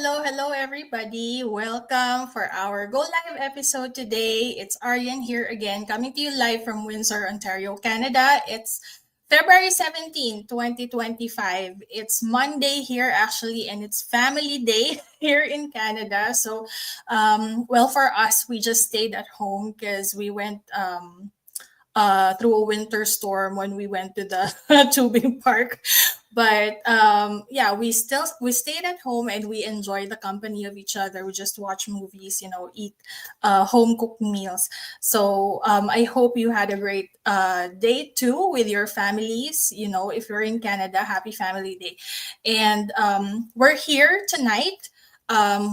hello, everybody. Welcome for our Go Live episode today. It's Aryan here again, coming to you live from Windsor, Ontario, Canada. It's February 17, 2025. It's Monday here, actually, and it's Family Day here in Canada. So, for us, we just stayed at home because we went through a winter storm when we went to the tubing park. But yeah, we stayed at home and we enjoyed the company of each other. We just watch movies, eat home cooked meals. So I hope you had a great day too with your families. If you're in Canada, happy Family Day. And we're here tonight.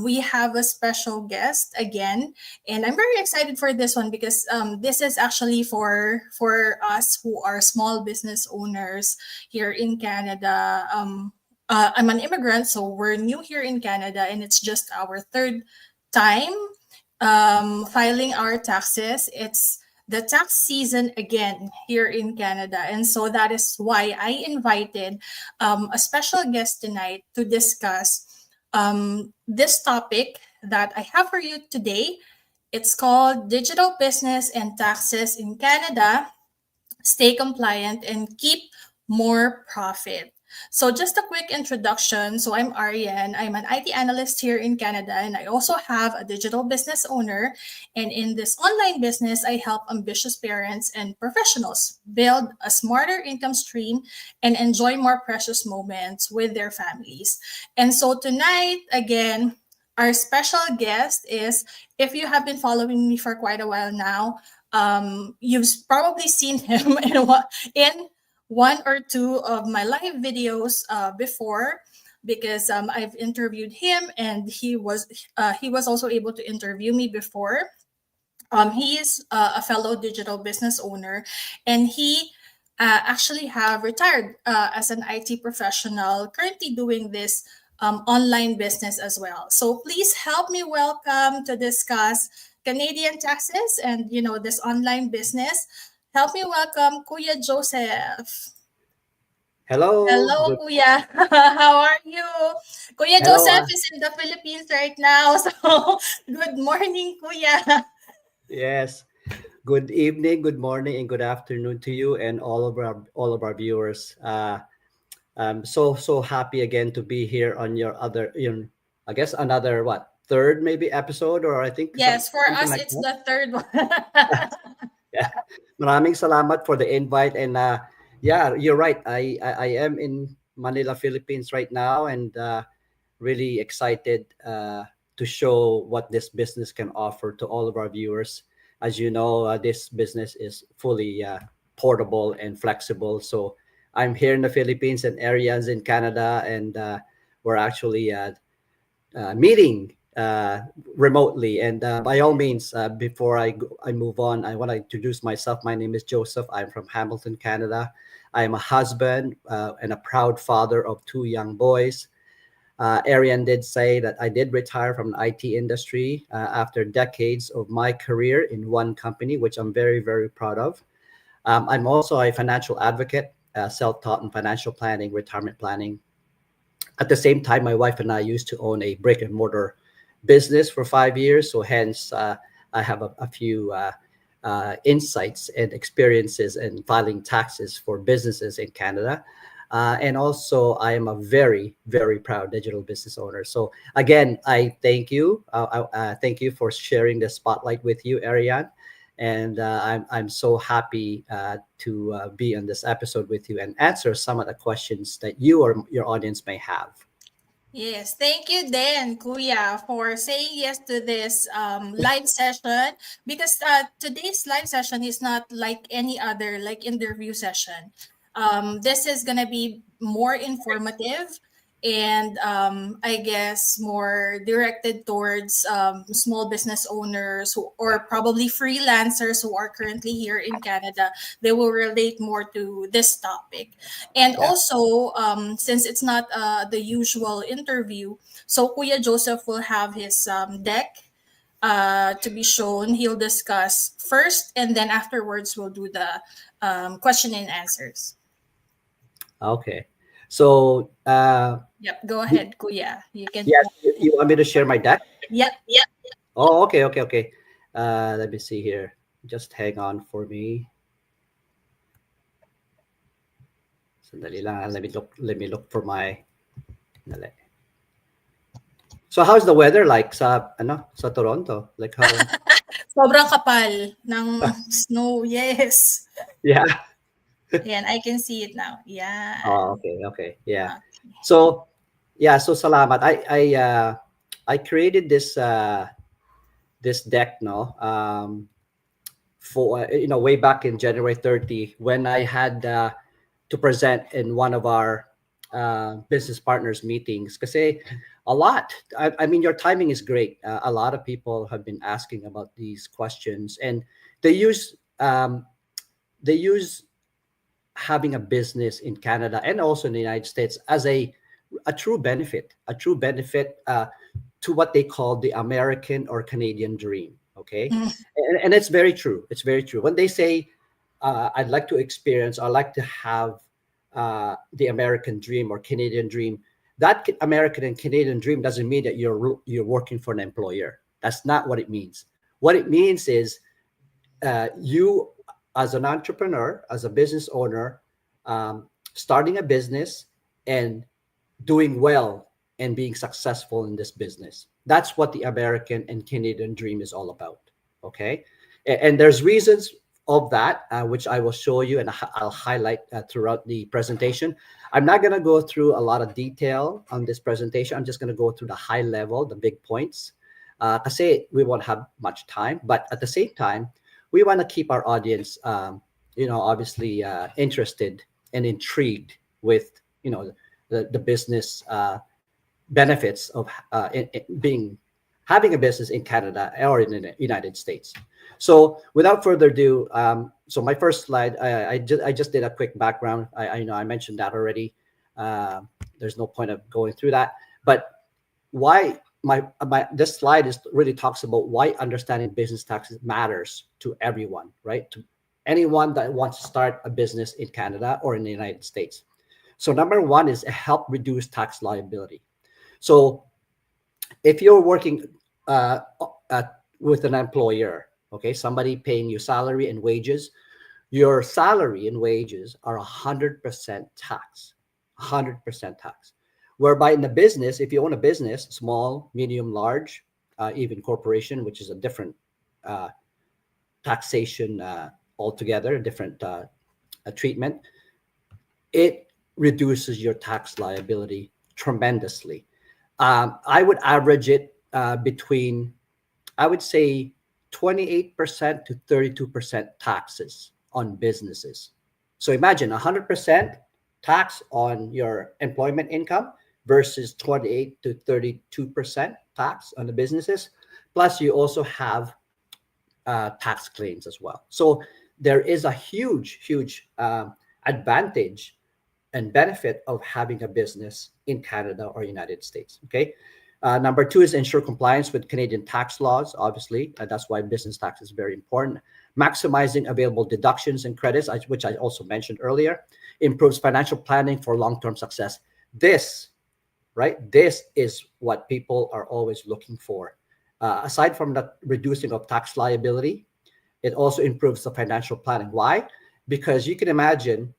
We have a special guest again, and I'm very excited for this one because this is actually for us who are small business owners here in Canada. I'm an immigrant, so we're new here in Canada, and it's just our third time filing our taxes. It's the tax season again here in Canada, and so that is why I invited a special guest tonight to discuss this topic that I have for you today. It's called Digital Business and Taxes in Canada. Stay compliant and keep more profit. So, just a quick introduction. So, I'm Ariane. I'm an IT analyst here in Canada, and I also have a digital business owner. And in this online business, I help ambitious parents and professionals build a smarter income stream and enjoy more precious moments with their families. And so, tonight, again, our special guest is, if you have been following me for quite a while now, you've probably seen him in one or two of my live videos before, because I've interviewed him and he was also able to interview me before. He is a fellow digital business owner, and he actually have retired as an IT professional, currently doing this online business as well. So please help me welcome to discuss Canadian taxes and this online business. Help me welcome Kuya Joseph. Hello, Hello, good. Kuya. How are you? Kuya Hello. Joseph is in the Philippines right now. So, good morning, Kuya. Yes. Good evening, good morning, and good afternoon to you and all of our viewers. I'm so happy again to be here on your other, I guess another third maybe episode, or I think Yes, for something us, like it's that. the third one. Yeah. Maraming salamat for the invite, and yeah, you're right. I am in Manila, Philippines right now, and really excited to show what this business can offer to all of our viewers. As you know, this business is fully portable and flexible. So I'm here in the Philippines and areas in Canada, and we're actually meeting remotely. And by all means, before I move on, I want to introduce myself. My name is Joseph. I'm from Hamilton, Canada. I am a husband and a proud father of two young boys. Arian did say that I did retire from the IT industry after decades of my career in one company, which I'm very, very proud of. I'm also a financial advocate, self-taught in financial planning, retirement planning. At the same time, my wife and I used to own a brick and mortar business for 5 years. So hence, I have a few insights and experiences in filing taxes for businesses in Canada. And also, I am a very, very proud digital business owner. So again, I thank you. Thank you for sharing the spotlight with you, Ariane. And I'm so happy to be on this episode with you and answer some of the questions that you or your audience may have. Yes, thank you then, Kuya, for saying yes to this live session, because today's live session is not like any other like interview session. This is gonna be more informative and I guess more directed towards small business owners or probably freelancers who are currently here in Canada. They will relate more to this topic. And Yeah. also, since it's not the usual interview, so Kuya Joseph will have his deck to be shown. He'll discuss first, and then afterwards, we'll do the question and answers. Okay. So, Yep, go y- ahead, Kuya. You can. yes, you want me to share my deck? Yep. Oh, okay, okay, okay. Let me see here. Just hang on for me. Sandali lang. Let me look. Let me look for my. Dali. So, how's the weather like sa Toronto? Like how? Sobrang kapal ng snow. Yes. Yeah. Ayan, I can see it now. Yan. Oh, okay, okay, yeah. Okay. So, yeah. So, salamat. I created this deck, no. For way back in January 30 when I had to present in one of our business partners meetings. Because a lot, I mean, your timing is great. A lot of people have been asking about these questions, and they use um, they use having a business in Canada and also in the United States as a true benefit to what they call the American or Canadian dream. Okay, Mm, and it's very true. It's very true when they say, "I'd like to experience. I'd like to have the American dream or Canadian dream." That American and Canadian dream doesn't mean that you're working for an employer. That's not what it means. What it means is you, as an entrepreneur, as a business owner, starting a business and doing well and being successful in this business. That's what the American and Canadian dream is all about. Okay. And there's reasons of that, which I will show you and I'll highlight throughout the presentation. I'm not going to go through a lot of detail on this presentation. I'm just going to go through the high level, the big points. Kasi we won't have much time, but at the same time, we want to keep our audience, obviously interested and intrigued with, the business benefits of being having a business in Canada or in the United States. So without further ado, so my first slide, I just did a quick background. I know I mentioned that already. There's no point of going through that, but why my this slide is really talks about why understanding business taxes matters to everyone, right? To anyone that wants to start a business in Canada or in the United States. So number one is help reduce tax liability. So if you're working uh, with an employer, okay, somebody paying you salary and wages, your salary and wages are 100% tax, 100% tax. Whereby in the business, if you own a business, small, medium, large, even corporation, which is a different uh, taxation altogether, a different treatment, it reduces your tax liability tremendously. I would average it between, I would say, 28% to 32% taxes on businesses. So imagine 100% tax on your employment income versus 28 to 32% tax on the businesses. Plus, you also have tax claims as well. So there is a huge advantage and benefit of having a business in Canada or United States. Okay. Number two is ensure compliance with Canadian tax laws. Obviously, that's why business tax is very important. Maximizing available deductions and credits, which I also mentioned earlier, improves financial planning for long-term success. This, right? This is what people are always looking for. Aside from the reducing of tax liability, it also improves the financial planning. Why? Because you can imagine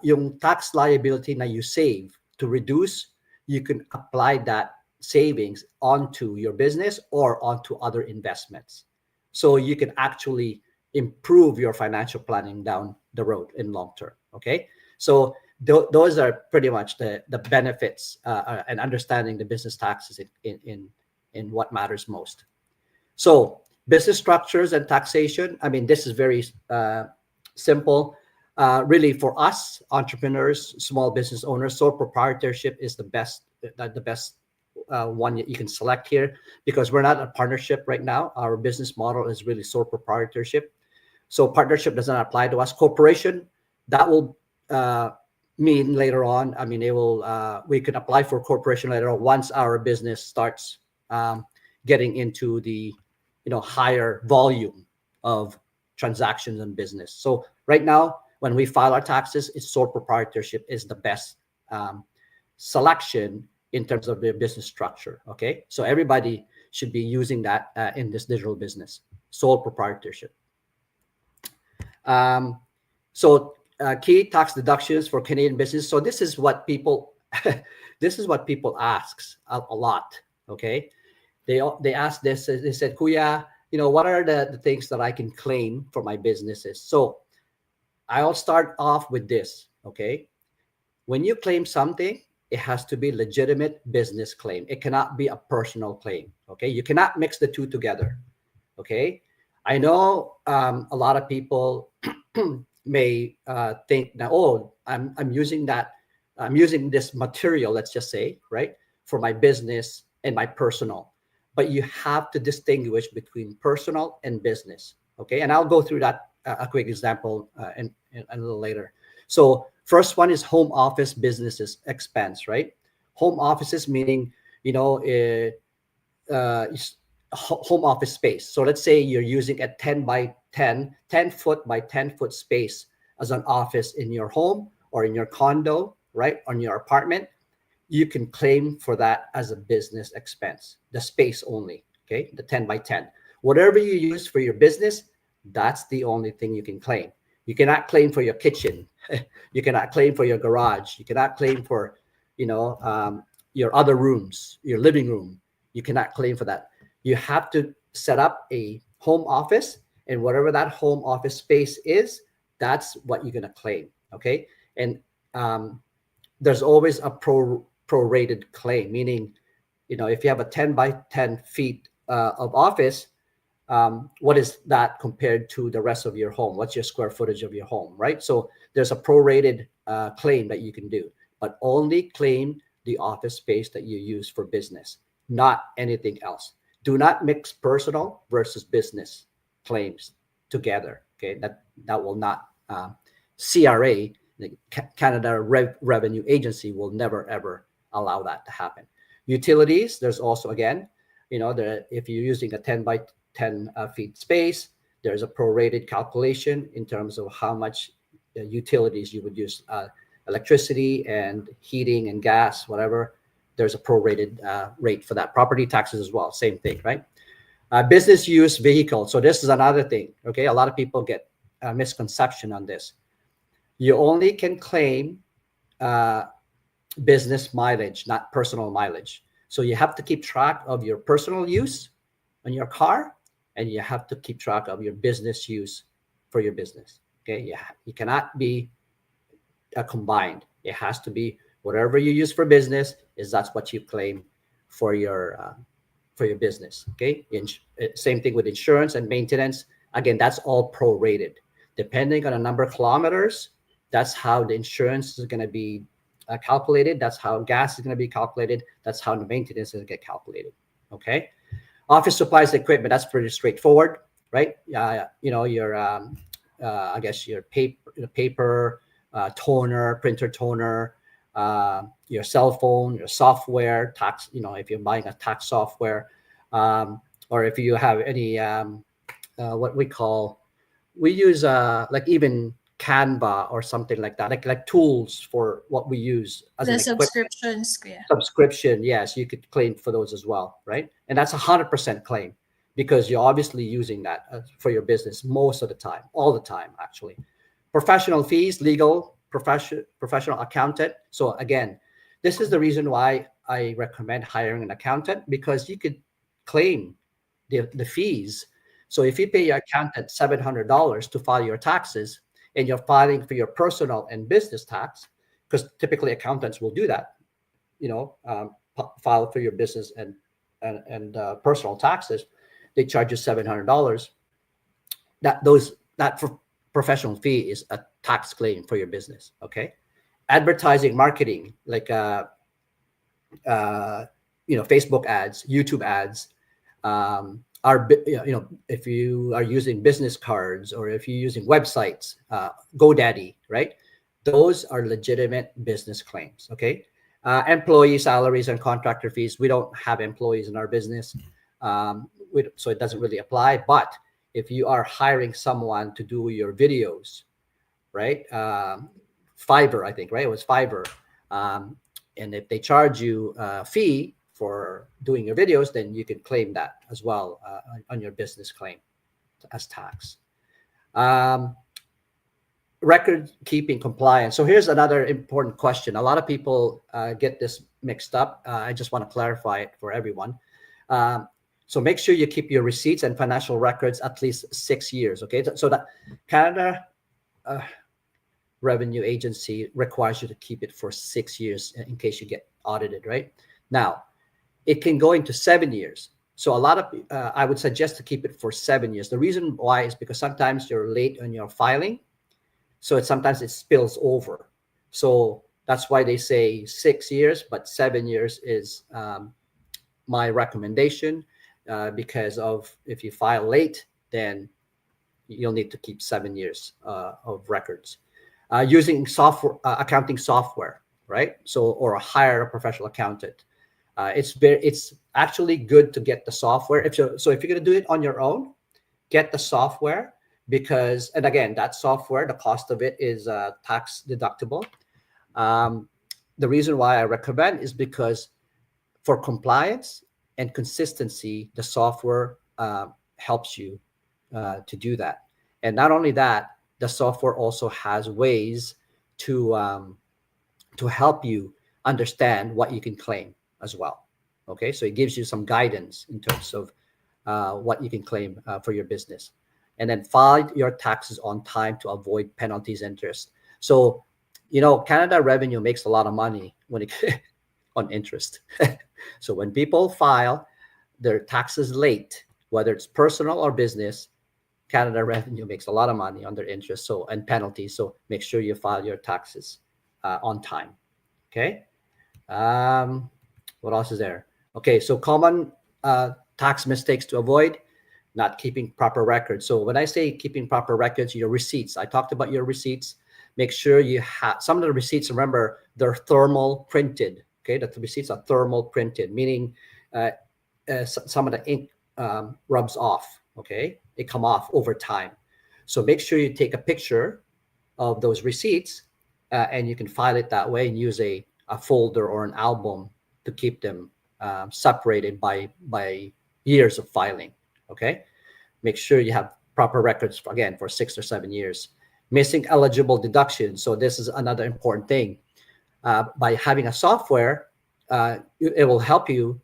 yung tax liability na you save to reduce, you can apply that savings onto your business or onto other investments. So you can actually improve your financial planning down the road in long term. Okay. So those are pretty much the benefits and understanding the business taxes in what matters most. So business structures and taxation. I mean, this is very simple. Really, for us entrepreneurs, small business owners, sole proprietorship is the best one that you can select here because we're not a partnership right now. Our business model is really sole proprietorship. So partnership does not apply to us. Corporation, that will mean later on. I mean, it will. We can apply for corporation later on once our business starts getting into the higher volume of transactions and business. So right now, when we file our taxes, it's sole proprietorship is the best um, selection in terms of their business structure. Okay, so everybody should be using that in this digital business, sole proprietorship. Um, so key tax deductions for Canadian business. So this is what people, this is what people asks a lot. Okay, they ask this. They said, "Kuya, what are the things that I can claim for my businesses?" So I'll start off with this. Okay, when you claim something, it has to be legitimate business claim. It cannot be a personal claim. Okay, you cannot mix the two together. Okay, I know a lot of people may think that, oh, I'm using that, I'm using this material, let's just say, right, for my business and my personal. But you have to distinguish between personal and business. Okay, and I'll go through that a quick example in a little later. So first one is home office businesses expense, right? Home offices meaning, you know, uh, home office space. So let's say you're using a 10 by 10 foot by 10 foot space as an office in your home or in your condo, right? On your apartment, you can claim for that as a business expense, the space only, okay? The 10 by 10. Whatever you use for your business, that's the only thing you can claim. You cannot claim for your kitchen. You cannot claim for your garage. You cannot claim for, you know, your other rooms, your living room. You cannot claim for that. You have to set up a home office, and whatever that home office space is, that's what you're going to claim, okay? And um, there's always a prorated claim, meaning, if you have a 10 by 10 feet of office, what is that compared to the rest of your home? What's your square footage of your home, right? So there's a prorated claim that you can do, but only claim the office space that you use for business, not anything else. Do not mix personal versus business claims together. Okay, that will not. CRA, the Canada Revenue Agency, will never ever allow that to happen. Utilities, there's also, again, if you're using a 10 by 10 feet space, there's a prorated calculation in terms of how much utilities you would use, electricity and heating and gas, whatever. There's a prorated rate for that. Property taxes as well, same thing, right? Business use vehicle. So this is another thing. Okay, a lot of people get a misconception on this. You only can claim uh, business mileage, not personal mileage. So you have to keep track of your personal use on your car, and you have to keep track of your business use for your business. Okay, you cannot be combined. It has to be whatever you use for business is that's what you claim for your business. Okay, same thing with insurance and maintenance. Again, that's all prorated, depending on the number of kilometers. That's how the insurance is going to be calculated. That's how gas is going to be calculated. That's how the maintenance is going to get calculated. Okay. Office supplies, equipment. That's pretty straightforward, right? Your I guess your paper, toner, printer toner, your cell phone, your software, tax. If you're buying a tax software, or if you have any what we use like even Canva or something like that, like tools for what we use as The an equipment. subscriptions, yeah. Subscription, yes, you could claim for those as well, right? And that's 100% claim because you're obviously using that for your business most of the time, all the time, actually. Professional fees, legal, professional accountant. So again, this is the reason why I recommend hiring an accountant, because you could claim the fees. So if you pay your accountant $700 to file your taxes, and you're filing for your personal and business tax, because typically accountants will do that, file for your business and personal taxes, they charge you $700. That professional fee is a tax claim for your business. Okay, advertising, marketing, like Facebook ads, YouTube ads, are if you are using business cards or if you're using websites, GoDaddy, right? Those are legitimate business claims. Okay, employee salaries and contractor fees. We don't have employees in our business, so it doesn't really apply. But if you are hiring someone to do your videos, right? Fiverr, I think, right? It was Fiverr. Um, and if they charge you a fee for doing your videos, then you can claim that as well on your business claim as tax. Um, Record keeping compliance. So here's another important question. A lot of people get this mixed up. I just want to clarify it for everyone. Um, so make sure you keep your receipts and financial records at least 6 years. Okay, so that Canada uh, Revenue Agency requires you to keep it for 6 years in case you get audited. Right now, it can go into 7 years. So a lot of I would suggest to keep it for 7 years. The reason why is because sometimes you're late on your filing, so sometimes it spills over. So that's why they say 6 years, but 7 years is my recommendation, because of if you file late, then you'll need to keep 7 years of records. Using software, accounting software, right? So or hire a professional accountant. It's actually good to get the software. If you're going to do it on your own, get the software, because, and again, that software, the cost of it is tax deductible. um, the reason why I recommend is because for compliance and consistency, the software helps you to do that. And not only that, the software also has ways to um, to help you understand what you can claim as well. Okay, so it gives you some guidance in terms of what you can claim for your business. And then file your taxes on time to avoid penalties, interest. So, Canada Revenue makes a lot of money when it on interest. So when people file their taxes late, whether it's personal or business, Canada Revenue makes a lot of money on their interest, so and penalties. So make sure you file your taxes on time. Okay. Um, what else is there? Okay, so common tax mistakes to avoid: not keeping proper records. So when I say keeping proper records, your receipts. I talked about your receipts. Make sure you have some of the receipts. Remember, they're thermal printed. Okay, the receipts are thermal printed, meaning uh, some of the ink rubs off. Okay, they come off over time. So make sure you take a picture of those receipts, and you can file it that way and use a folder or an album to keep them separated by years of filing. Okay, make sure you have proper records again for 6 or 7 years. Missing eligible deductions. So this is another important thing. By having a software, it will help you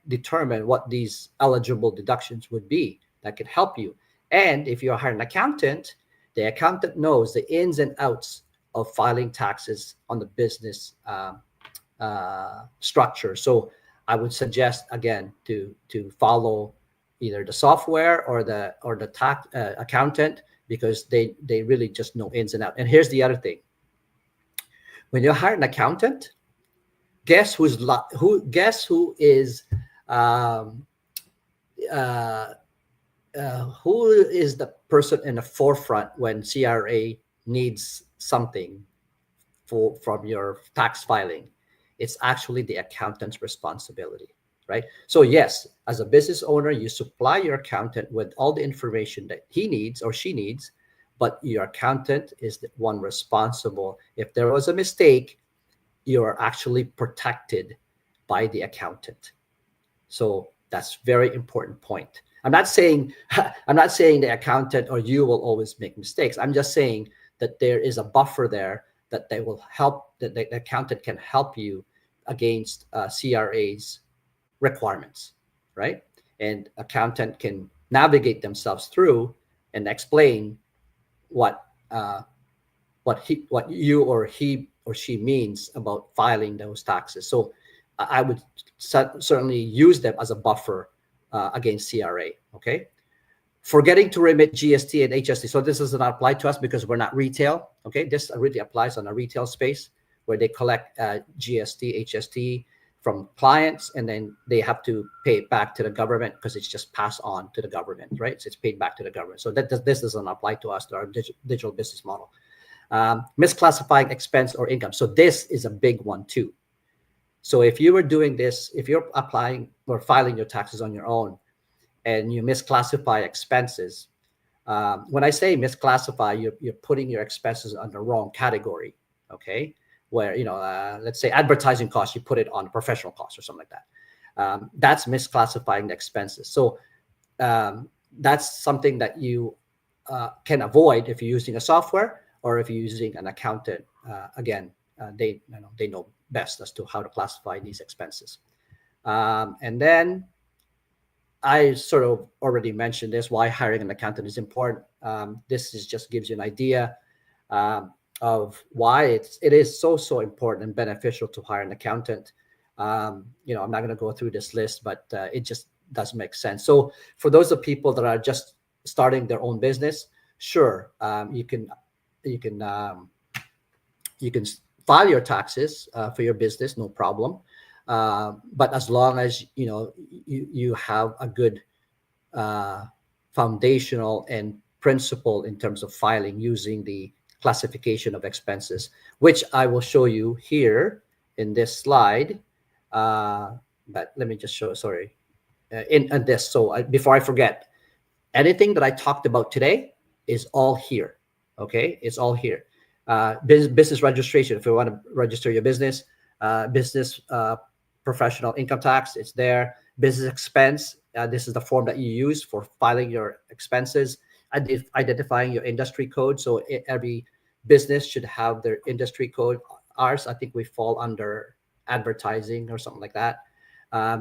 determine what these eligible deductions would be. That could help you. And if you hire an accountant, the accountant knows the ins and outs of filing taxes on the business structure. So I would suggest again to follow either the software or the tax accountant, because they really just know ins and out. And here's the other thing: when you hire an accountant, guess who is um, uh, who is the person in the forefront when CRA needs something from your tax filing? It's actually the accountant's responsibility, right? So yes, as a business owner, you supply your accountant with all the information that he needs or she needs, but your accountant is the one responsible. If there was a mistake, you are actually protected by the accountant. So that's very important point. I'm not saying the accountant or you will always make mistakes. I'm just saying that there is a buffer there that they will help, that the accountant can help you against CRA's requirements, right? And accountant can navigate themselves through and explain what what you or he or she means about filing those taxes. So I would certainly use them as a buffer against CRA. Okay. Forgetting to remit GST and HST. So this does not apply to us because we're not retail. Okay. This really applies on a retail space where they collect GST, HST from clients, and then they have to pay it back to the government because it's just passed on to the government, right? So it's paid back to the government. So this doesn't apply to us, to our digital business model. Misclassifying expense or income. So this is a big one too. So if you were doing this, if you're applying or filing your taxes on your own and you misclassify expenses, when I say misclassify, you're putting your expenses on the wrong category. Okay. where let's say advertising costs, you put it on professional costs or something like that. That's misclassifying the expenses. So that's something that you can avoid if you're using a software or if you're using an accountant. Again, they know best as to how to classify these expenses. And then I sort of already mentioned this, why hiring an accountant is important. This is just gives you an idea of why it is so important and beneficial to hire an accountant. I'm not going to go through this list, but it just does make sense. So for those of people that are just starting their own business, sure, you can you can file your taxes for your business, no problem. But as long as you have a good uh, foundational and principle in terms of filing using the classification of expenses, which I will show you here in this slide. But let me just show, sorry, in this. So before I forget, anything that I talked about today is all here. Okay, it's all here. Business registration. If you want to register your business, business professional income tax, it's there. Business expense. This is the form that you use for filing your expenses. Identifying your industry code. So every business should have their industry code. Ours, I think we fall under advertising or something like that.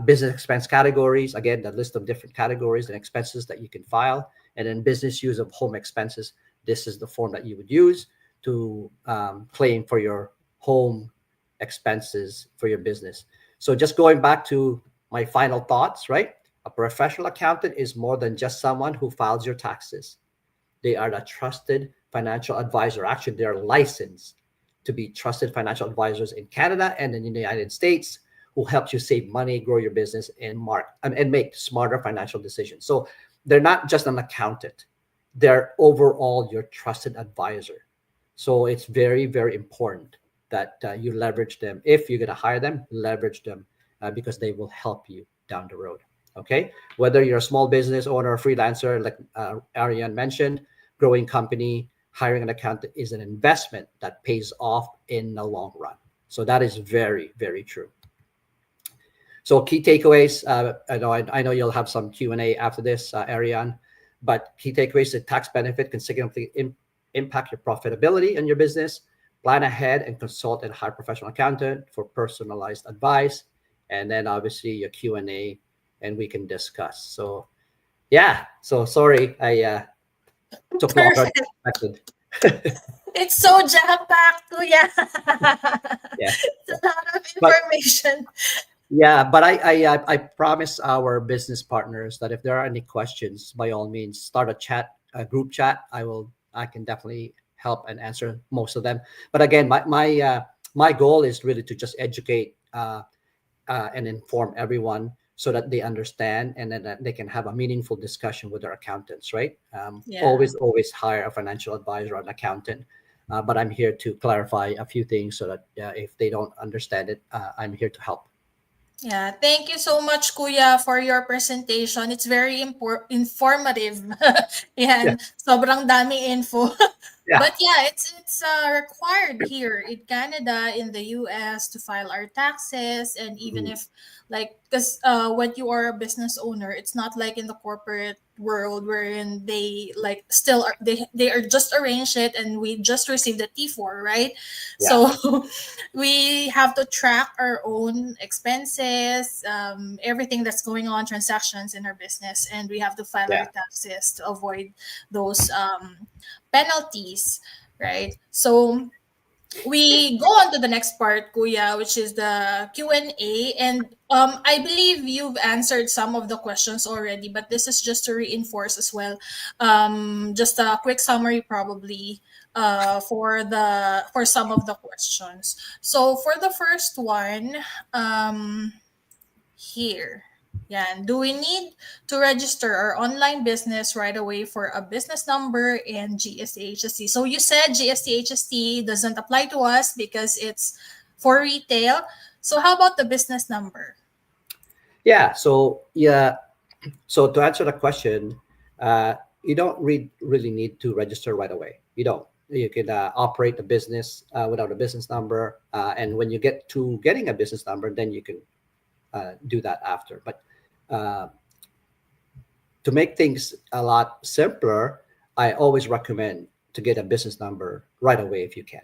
Business expense categories, again, the list of different categories and expenses that you can file. And then business use of home expenses. This is the form that you would use to claim for your home expenses for your business. So just going back to my final thoughts, right? A professional accountant is more than just someone who files your taxes. They are a trusted financial advisor. Actually, they're licensed to be trusted financial advisors in Canada and in the United States, who helps you save money, grow your business, and make smarter financial decisions. So they're not just an accountant; they're overall your trusted advisor. So it's very, very important that you leverage them. If you're going to hire them, leverage them because they will help you down the road. Okay, whether you're a small business owner or freelancer, like Ariane mentioned, growing company, hiring an accountant is an investment that pays off in the long run. So that is very, very true. So key takeaways. I know you'll have some Q&A after this, Ariane, but key takeaways: the tax benefit can significantly impact your profitability in your business. Plan ahead and consult and hire professional accountant for personalized advice, and then obviously your Q&A, and we can discuss. So yeah. So sorry, I took longer Perfect. than expected. It's so jam-packed, Kuya. Yeah, It's a lot of but information. yeah, but I promise our business partners that if there are any questions, by all means, start a group chat. I can definitely help and answer most of them. But again, my goal is really to just educate and inform everyone so that they understand and then that they can have a meaningful discussion with their accountants. Right? Yeah. Always hire a financial advisor or an accountant. But I'm here to clarify a few things so that if they don't understand it, I'm here to help. Yeah, thank you so much, Kuya, for your presentation. It's very informative. Yeah. Yan, sobrang dami info. Yeah. But yeah, it's required here in Canada, in the US, to file our taxes, and even Mm, if like, because when you are a business owner, it's not like in the corporate world wherein they like still are, they are just arranged it and we just received the T4, right? yeah. So we have to track our own expenses, everything that's going on, transactions in our business, and we have to file our Yeah. taxes to avoid those penalties, right? So we go on to the next part, Kuya, which is the Q&A. And I believe you've answered some of the questions already, but this is just to reinforce as well. Just a quick summary, probably, for some of the questions. So for the first one, um, here. Yan. Do we need to register our online business right away for a business number and GST? So you said GST doesn't apply to us because it's for retail. So how about the business number? Yeah. So yeah. So to answer the question, you don't really need to register right away. You don't. operate the business without a business number, and when you get to getting a business number, then you can do that after. But uh, to make things a lot simpler, I always recommend to get a business number right away if you can,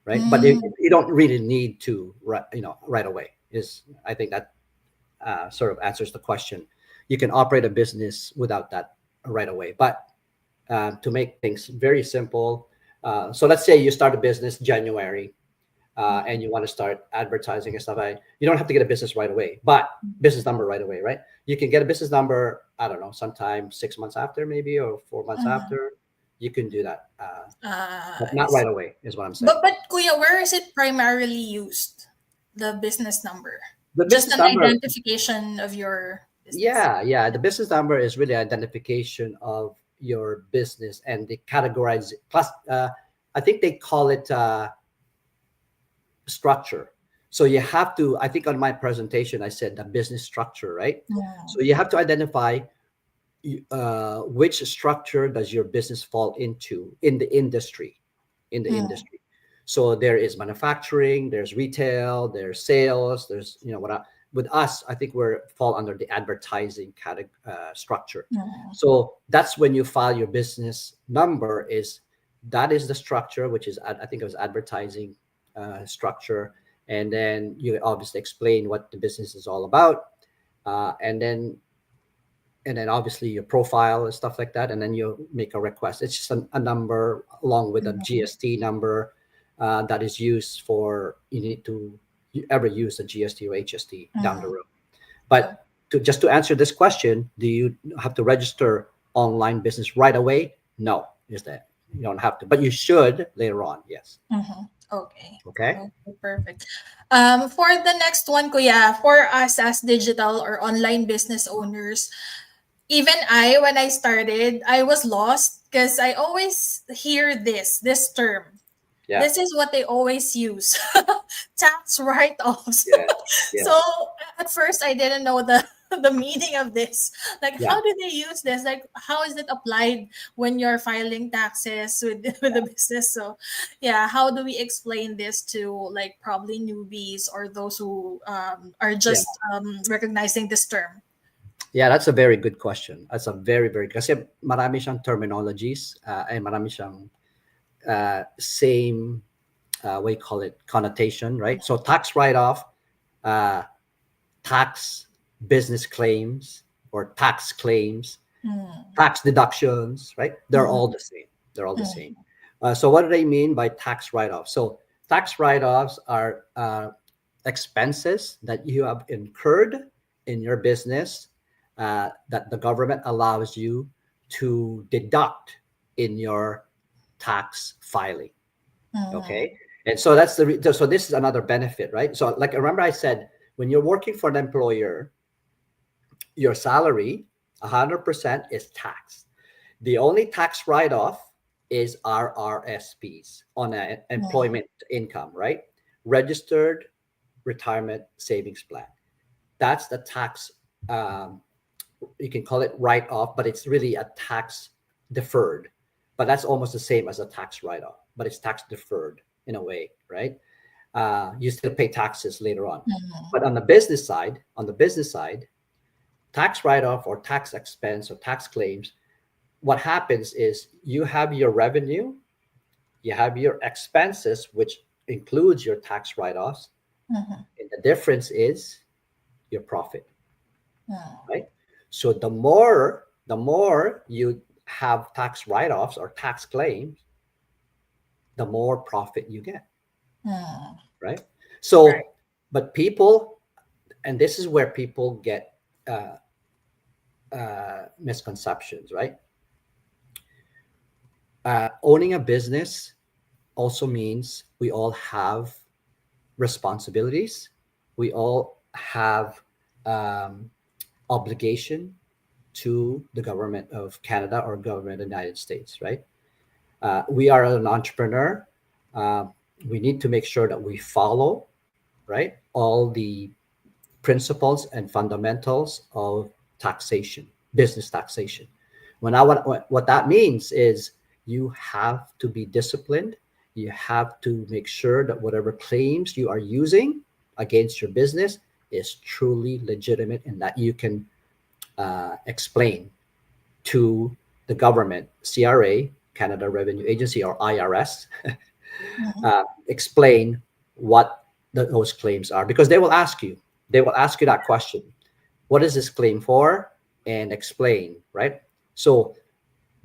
right? But Mm, you don't really need to, right away. Is I think that sort of answers the question. You can operate a business without that right away, but to make things very simple. So let's say you start a business January, and you want to start advertising and stuff. You don't have to get a business right away, but business number right away, right? You can get a business number, I don't know, sometime 6 months after, maybe, or 4 months mhm. after. You can do that, but I not right see. away, is what I'm saying. But Kuya, where is it primarily used? The business number. The Just business an number, identification of your business. yeah. The business number is really identification of your business, and they categorize it. Plus, I think they call it structure. So you have to, I think on my presentation, I said the business structure, right? So Mm, you have to identify which structure does your business fall into in the industry, in the mm, industry. So there is manufacturing, there's retail, there's sales, there's with us, I think we're fall under the advertising structure. mm, So that's when you file your business number. Is that is the structure, which is I think it was advertising structure, and then you obviously explain what the business is all about, uh, and then and then obviously your profile and stuff like that, and then you make a request. It's just a number along with a mm, GST number that is used for you need to you ever use a GST or HST down the mm. road. Oh, But to answer this question, do you have to register online business right away? No, is that you don't have to, but you should later on. Yes. mhm. Okay. Okay. Okay, perfect. For the next one, Kuya, for us as digital or online business owners, even when I started, I was lost because I always hear this term. Yeah. This is what they always use. Tax write-offs. Yes. So Yes. at first I didn't know the the meaning of this. Like Yeah. how do they use this? Like how is it applied when you're filing taxes with with the business? So yeah, how do we explain this to like probably newbies or those who are Yeah. just recognizing this term? Yeah, that's a very good question. That's a very, very, kasi marami siyang terminologies, and marami siyang same, what you call it, connotation, right? So tax write-off, uh, tax business claims or tax claims, Mm, tax deductions, right? They're mhm, all the same. They're all the same. mm, So what do they mean by tax write-off? So tax write-offs are expenses that you have incurred in your business that the government allows you to deduct in your tax filing. Okay, mhm, and so that's so this is another benefit, right? So like remember I said, when you're working for an employer, your salary 100% is taxed. The only tax write-off is RRSPs on an mm, employment income, right? Registered retirement savings plan. That's the tax. Um, you can call it write-off, but it's really a tax deferred. But that's almost the same as a tax write-off, but it's tax deferred in a way, right? You still pay taxes later on. mhm, But on the business side, tax write-off or tax expense or tax claims, what happens is you have your revenue, you have your expenses, which includes your tax write-offs, mhm, and the difference is your profit, mm, right? So the more you have tax write-offs or tax claims, the more profit you get, mm. right? Right. So, but people, and this is where people get uh, misconceptions, right? Owning a business also means we all have responsibilities. We all have um, obligation to the government of Canada or government of the United States, right? We are an entrepreneur. Uh, we need to make sure that we follow, right, all the principles and fundamentals of taxation, business taxation. What that means is you have to be disciplined. You have to make sure that whatever claims you are using against your business is truly legitimate and that you can explain to the government, CRA, Canada Revenue Agency, or IRS, Mhm. explain what those claims are because they will ask you that question. What is this claim for? And explain, right? So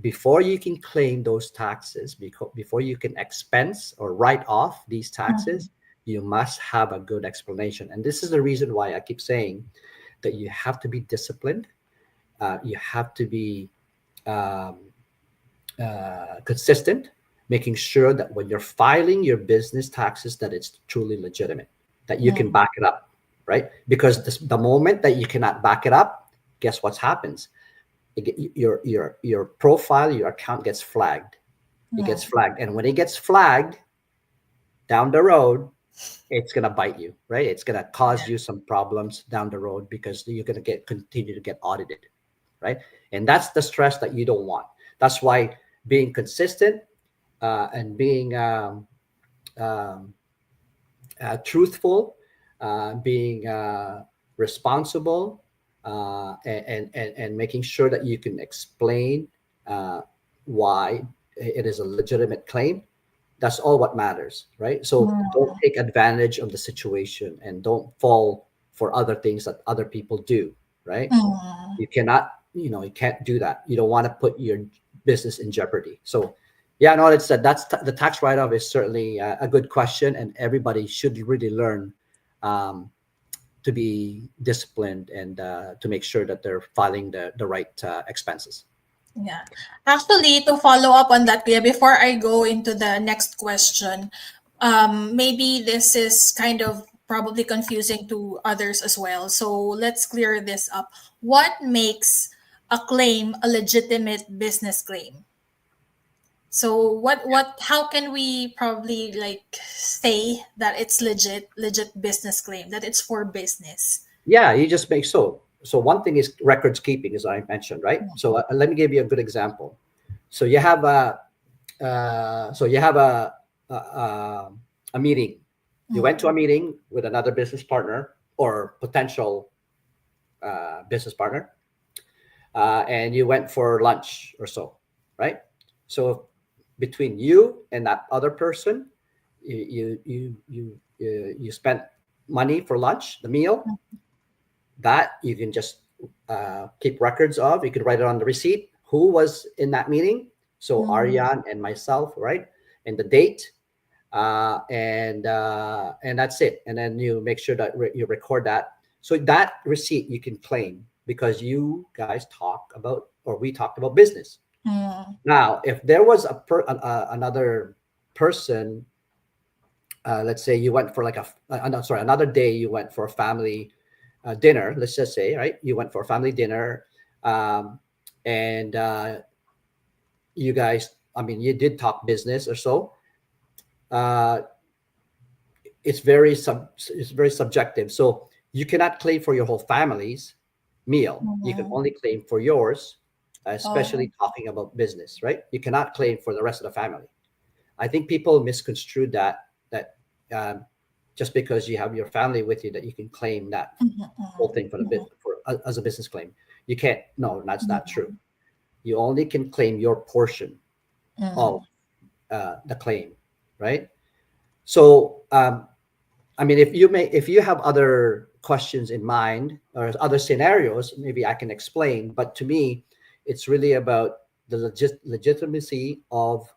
before you can claim those taxes, before you can expense or write off these taxes, Mhm. you must have a good explanation. And this is the reason why I keep saying that you have to be disciplined. You have to be um, consistent, making sure that when you're filing your business taxes, that it's truly legitimate, that you can Mhm. back it up, right? Because the moment that you cannot back it up, guess what happens? Your profile, your account gets flagged. It gets Mhm. flagged, and when it gets flagged down the road, it's gonna bite you, right? It's gonna cause Yeah. you some problems down the road because you're gonna continue to get audited, right? And that's the stress that you don't want. That's why being consistent and being um, truthful, being responsible, and making sure that you can explain uh, why it is a legitimate claim. That's all what matters, right? So don't Mhm. take advantage of the situation and don't fall for other things that other people do, right? Mhm. You cannot, you can't do that. You don't want to put your business in jeopardy. So yeah, no, it's the tax write-off is certainly a good question, and everybody should really learn um, to be disciplined and to make sure that they're filing the right expenses. Yeah. Actually, to follow up on that, Kuya, before I go into the next question, maybe this is kind of probably confusing to others as well. So let's clear this up. What makes a claim a legitimate business claim? So how can we probably like say that it's legit business claim, that it's for business? Yeah, you just make so one thing is records keeping, as I mentioned, right? So let me give you a good example. So you have a meeting. You went to a Mm, meeting with another business partner or potential business partner, and you went for lunch or so, right? So between you and that other person, you spent money for lunch, the meal that you can just keep records of. You can write it on the receipt. Who was in that meeting? So mm, Aryan and myself, right? And the date, and that's it. And then you make sure that you record that. So that receipt you can claim because you guys talk about or we talked about business. mm, Now, if there was another person, let's say you went for like no, sorry, another day you went for a family dinner. Let's just say, right, you went for a family dinner, um, and you guys, I mean, you did talk business or so. Uh, it's very subjective. So you cannot claim for your whole family's meal. You can mm. only claim for yours, Oh. especially talking about business, right? You cannot claim for the rest of the family. I think people misconstrue that um, just because you have your family with you that you can claim that Mhm, whole mhm, thing for the bit mhm, for as a business claim. You can't. No, that's not true. mhm, You only can claim your portion of mhm, the claim, right? So I mean, if you have other questions in mind or other scenarios, maybe I can explain. But to me, it's really about the legitimacy of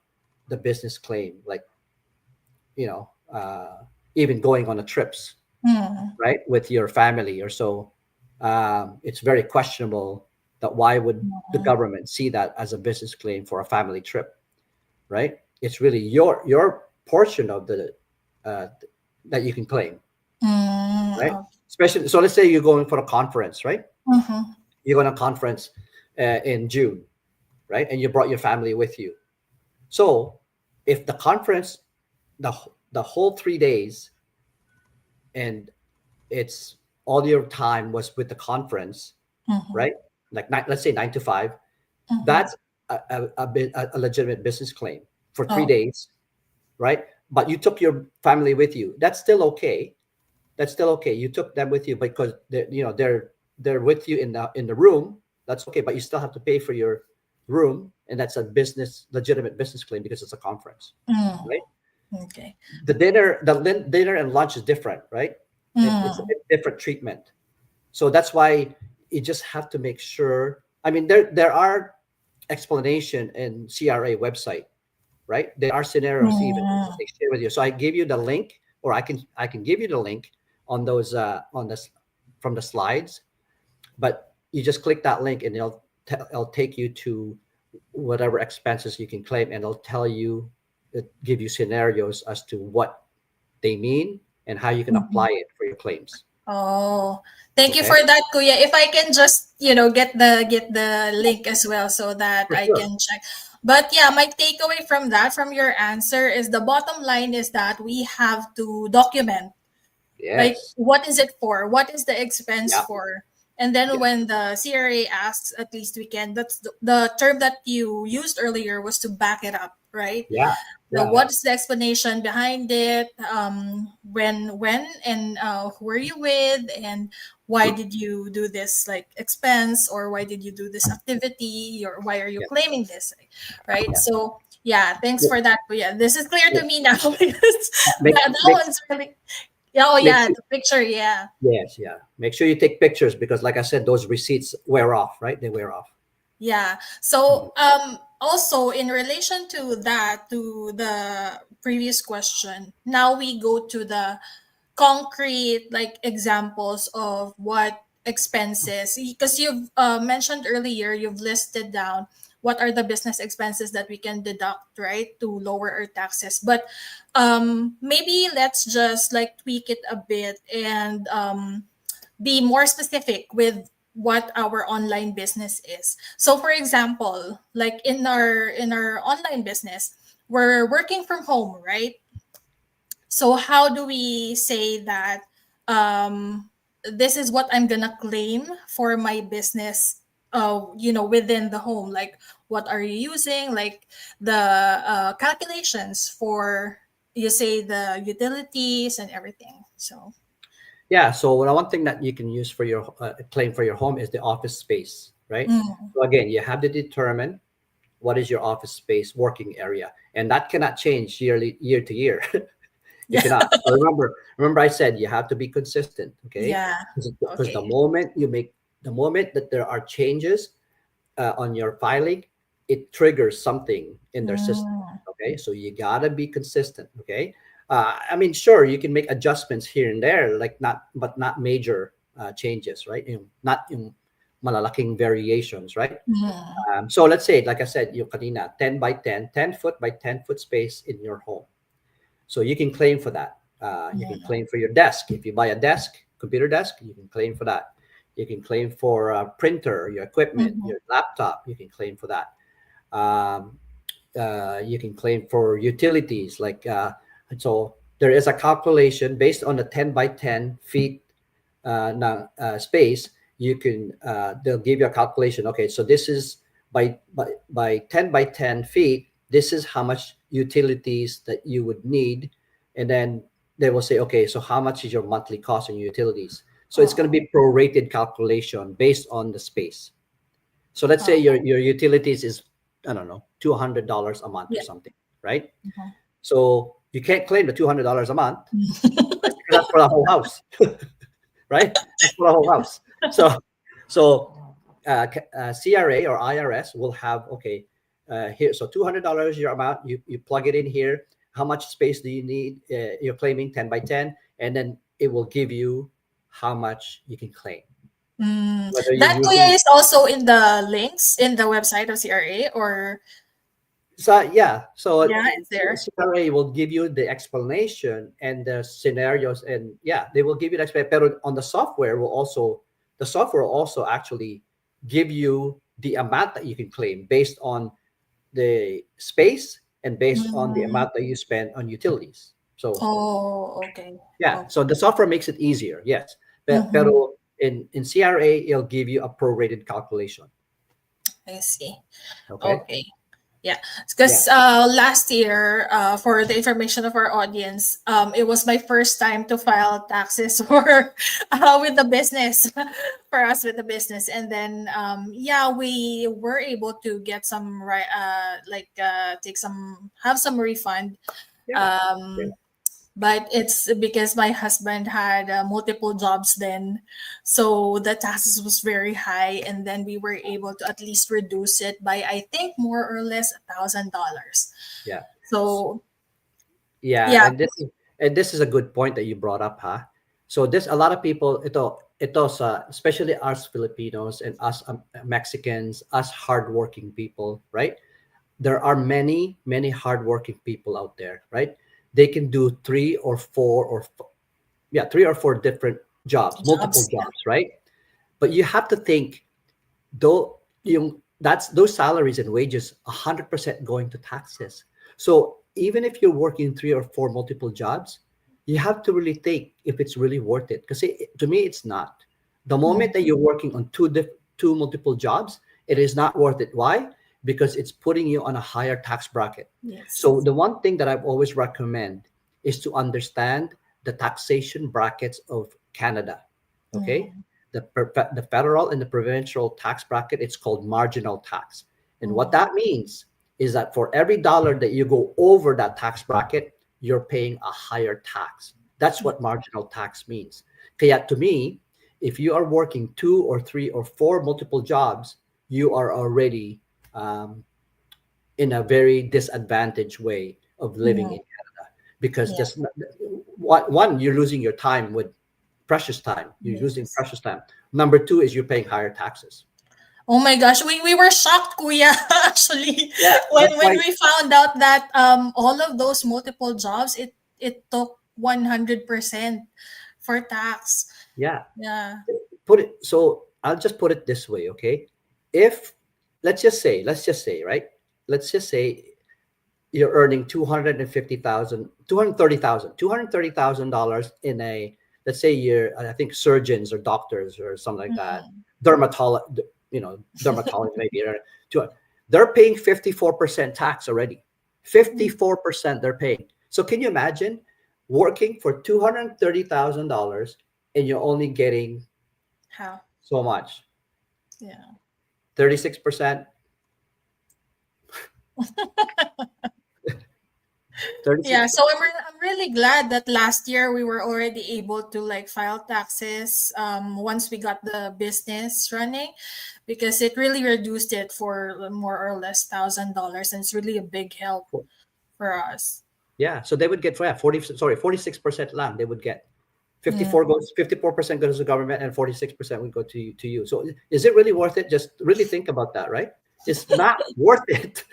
the business claim, like you know, even going on a trips, mhm, right, with your family or so. It's very questionable that why would the mhm. government see that as a business claim for a family trip, right? It's really your portion of the uh, that you can claim, Mm, right? oh, Especially, so let's say you're going for a conference, right? mhm, You're going to a conference in June, right? And you brought your family with you. So if the conference, the whole 3 days, and it's all your time was with the conference, mhm, right? Like let's say 9 to 5. That's mhm, a legitimate business claim for three Oh. days, right? But you took your family with you. That's still okay. That's still okay. You took them with you because they're with you in the room. That's okay, but you still have to pay for your room, and that's a legitimate business claim because it's a conference, Mm. right? Okay. The dinner and lunch is different, right? It's a Mm. bit different treatment. So that's why you just have to make sure. I mean, there are explanation in CRA website, right? There are scenarios even Mm. they share with you. So I give you the link, or I can give you the link on those on this from the slides. But you just click that link, and it'll take you to whatever expenses you can claim, and it'll tell you, give you scenarios as to what they mean and how you can Mhm. apply it for your claims. Oh, thank you Okay, for that, Kuya. If I can just, get the link as well so that for I sure. can check. But yeah, my takeaway from that, from your answer, is the bottom line is that we have to document, like, Yes. what is it for, what is the expense Yeah. for, and then Yeah. when the CRA asks, at least we can, that's the term that you used earlier, was to back it up, right? Yeah. The Yeah. Yeah. what's the explanation behind it, when and who are you with, and why did you do this, like, expense, or why did you do this activity, or why are you Yeah. claiming this, right? Yeah. So yeah, thanks Yeah. for that. But yeah, this is clear Yeah. to me now because Make that make one's really, yeah. Oh make yeah, sure. the picture, yeah. Yes. Yeah. Make sure you take pictures because, like I said, those receipts wear off, right? They wear off. Yeah. Mhm. So, also in relation to that, to the previous question, now we go to the concrete, like, examples of what expenses, because you've mentioned earlier, you've listed down what are the business expenses that we can deduct, right, to lower our taxes. But maybe let's just, like, tweak it a bit and be more specific with what our online business is. So for example, like, in our online business, we're working from home, right? So how do we say that, this is what I'm gonna claim for my business, within the home? Like, what are you using? Like, the calculations for, you say, the utilities and everything. So. Yeah. So one thing that you can use for your claim for your home is the office space, right? Mm, So again, you have to determine what is your office space working area, and that cannot change year to year. It yeah. cannot. So remember, I said you have to be consistent. Okay, Yeah. because the Okay. moment you make the moment that there are changes on your filing, it triggers something in their system. Mm, Okay, so you gotta be consistent. Okay, I mean, sure, you can make adjustments here and there, like not major changes, right? Not in malalaking variations, right? mm, So let's say, like I said, yung kanina, 10 by 10, 10 foot by 10 foot space in your home. So you can claim for that. You can mm, claim for your desk. If you buy a desk, computer desk, you can claim for that. You can claim for a printer, your equipment, mhm. your laptop. You can claim for that. Um, you can claim for utilities. So there is a calculation based on the 10 by 10 feet space. You can they'll give you a calculation. Okay, so this is by 10 by 10 feet. This is how much utilities that you would need, and then they will say, okay, so how much is your monthly cost on utilities? So it's going to Oh, be prorated calculation based on the space. So let's say oh, your utilities is, I don't know, $200 a month or yeah. something, right? Mhm. So you can't claim the $200 a month, right? Because that's for the whole house, right? That's for the whole house. So CRA or IRS will have, okay, here, so $200 your amount. You plug it in here. How much space do you need? You're claiming 10 by 10, and then it will give you how much you can claim. Mm. Whether you're That, Kuya, using is also in the links in the website of CRA, or So yeah, so yeah, it's there. CRA will give you the explanation and the scenarios, and yeah, they will give you the explanation. But on the software will also actually give you the amount that you can claim based on the space and based on the Mm. amount that you spend on utilities. So Oh, okay. yeah, Okay. so the software makes it easier, yes. Mm-hmm. Pero in CRA, it'll give you a prorated calculation. I see. Okay. Okay. Yeah, Yeah. because last year, for the information of our audience, it was my first time to file taxes for with the business, for us with the business, and then yeah, we were able to get some right, like take some have some refund. Yeah. Yeah. Um, but it's because my husband had multiple jobs then, so the taxes was very high, and then we were able to at least reduce it by, I think, more or less $1,000. Yeah. So Yeah, yeah. and this is a good point that you brought up, huh? So this a lot of people ito sa especially us Filipinos and us Mexicans, us hardworking people, right? There are many hardworking people out there, right? They can do three or four different jobs, multiple Jobs, yeah. jobs, right? But you have to think though yung that's those salaries and wages 100% going to taxes. So even if you're working three or four multiple jobs, you have to really think if it's really worth it, because to me it's not. The Mm, moment that you're working on two multiple jobs, it is not worth it. Why? Because it's putting you on a higher tax bracket. yes. So the one thing that I've always recommend is to understand the taxation brackets of Canada. Okay, Mm, the federal and the provincial tax bracket, it's called marginal tax. And what mm, that means is that for every dollar that you go over that tax bracket, you're paying a higher tax. That's yeah. what marginal tax means. Kaya to me, if you are working two or three or four multiple jobs, you are already in a very disadvantaged way of living Mm, in Canada, because yeah. just one, you're losing your time with precious time. You're using Yes. precious time. Number two is you're paying higher taxes. Oh my gosh, we were shocked, Kuya, actually, Yeah, when that's when why. we found out that all of those multiple jobs, it took 100% for tax. Yeah, Yeah. put it. So I'll just put it this way, okay? If let's just say, right? Let's just say you're earning 250,000, 230,000, $230,000 in a, let's say you're, I think surgeons or doctors or something like that, Mm, dermatologist, dermatology maybe, they're paying 54% tax already. mm. 54% they're paying. So can you imagine working for $230,000 and you're only getting How? so much? Yeah. 36%, 36. Yeah, so I'm really glad that last year we were already able to like file taxes once we got the business running, because it really reduced it for more or less $1,000, and it's really a big help for us. Yeah, so they would get, yeah, 46% lang they would get. Mm. 54% goes to the government and 46% would go to you. So is it really worth it? Just really think about that, right? It's not worth it.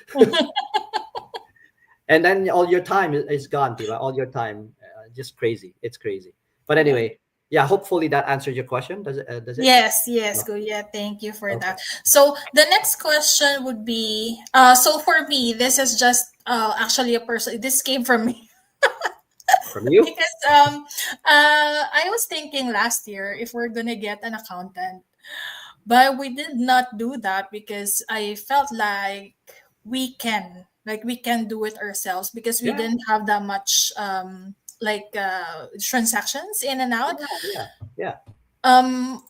And then all your time is gone, diba? All your time, just crazy. It's crazy. But Yeah. anyway, yeah, hopefully that answered your question. Does it? Yes, yes, No. Kuya. Thank you for Okay. that. So the next question would be, so for me, this is just actually a person. This came from me From you? because I was thinking last year if we're gonna get an accountant, but we did not do that because I felt like we can do it ourselves because we Yeah, didn't have that much like transactions in and out. yeah, yeah, yeah, Um,